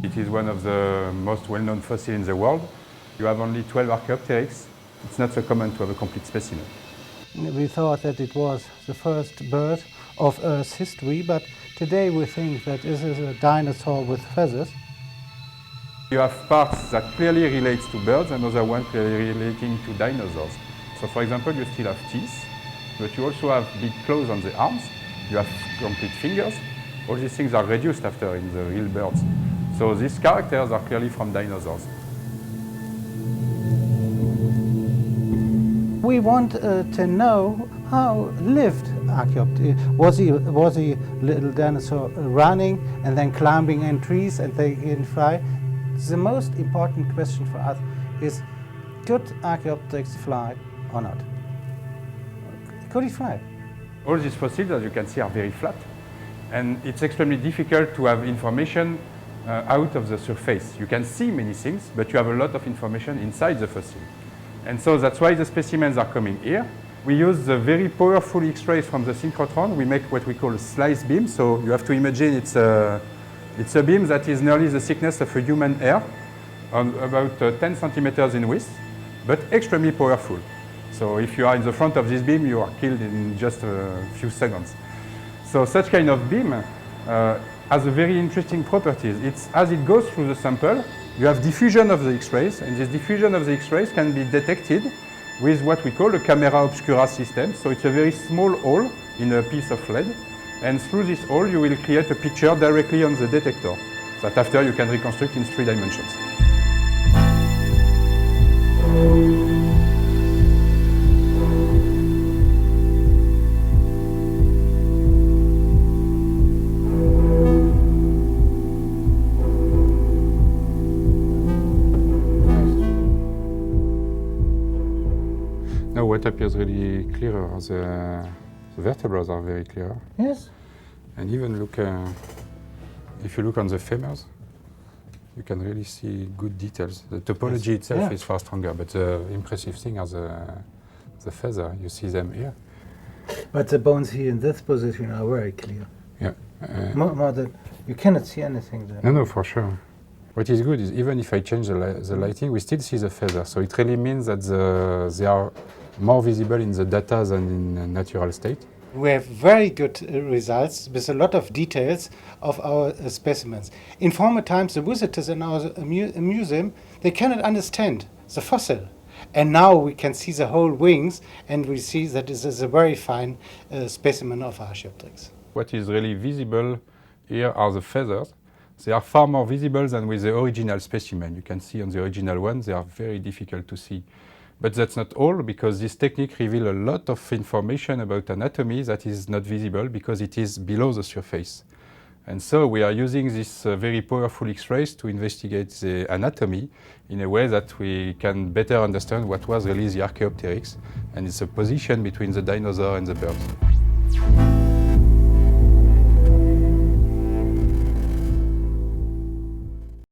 It is one of the most well-known fossils in the world. You have only 12 Archaeopteryx. It's not so common to have a complete specimen. We thought that it was the first bird of Earth's history, but today we think that this is a dinosaur with feathers. You have parts that clearly relate to birds and other ones clearly relating to dinosaurs. So for example, you still have teeth, but you also have big claws on the arms. You have complete fingers. All these things are reduced after in the real birds. So these characters are clearly from dinosaurs. We want to know how lived Archaeopteryx. Was he little dinosaur running and then climbing in trees and they can fly? The most important question for us is, could Archaeopteryx fly or not? Could he fly? All these fossils, as you can see, are very flat. And it's extremely difficult to have information out of the surface. You can see many things, but you have a lot of information inside the fossil. And so that's why the specimens are coming here. We use the very powerful X-rays from the synchrotron. We make what we call a slice beam. So you have to imagine it's a beam that is nearly the thickness of a human hair, on about 10 centimeters in width, but extremely powerful. So if you are in the front of this beam, you are killed in just a few seconds. So such kind of beam has a very interesting properties. It's as it goes through the sample, you have diffusion of the X-rays, and this diffusion of the X-rays can be detected with what we call a camera obscura system. So it's a very small hole in a piece of lead, and through this hole you will create a picture directly on the detector that after you can reconstruct in 3 dimensions. Now what appears really clearer are the vertebrae are very clear. Yes. And even look, if you look on the femurs, you can really see good details. The topology itself is far stronger, but the impressive thing are the feather. You see them here. But the bones here in this position are very clear. Yeah. More than, you cannot see anything there. No, for sure. What is good is even if I change the lighting, we still see the feather. So it really means that they are more visible in the data than in a natural state. We have very good results with a lot of details of our specimens. In former times, the visitors in our museum, they cannot understand the fossil. And now we can see the whole wings, and we see that this is a very fine specimen of Archaeopteryx. What is really visible here are the feathers. They are far more visible than with the original specimen. You can see on the original one, they are very difficult to see. But that's not all, because this technique reveals a lot of information about anatomy that is not visible because it is below the surface. And so we are using this very powerful X-rays to investigate the anatomy in a way that we can better understand what was really the Archaeopteryx and its a position between the dinosaur and the birds.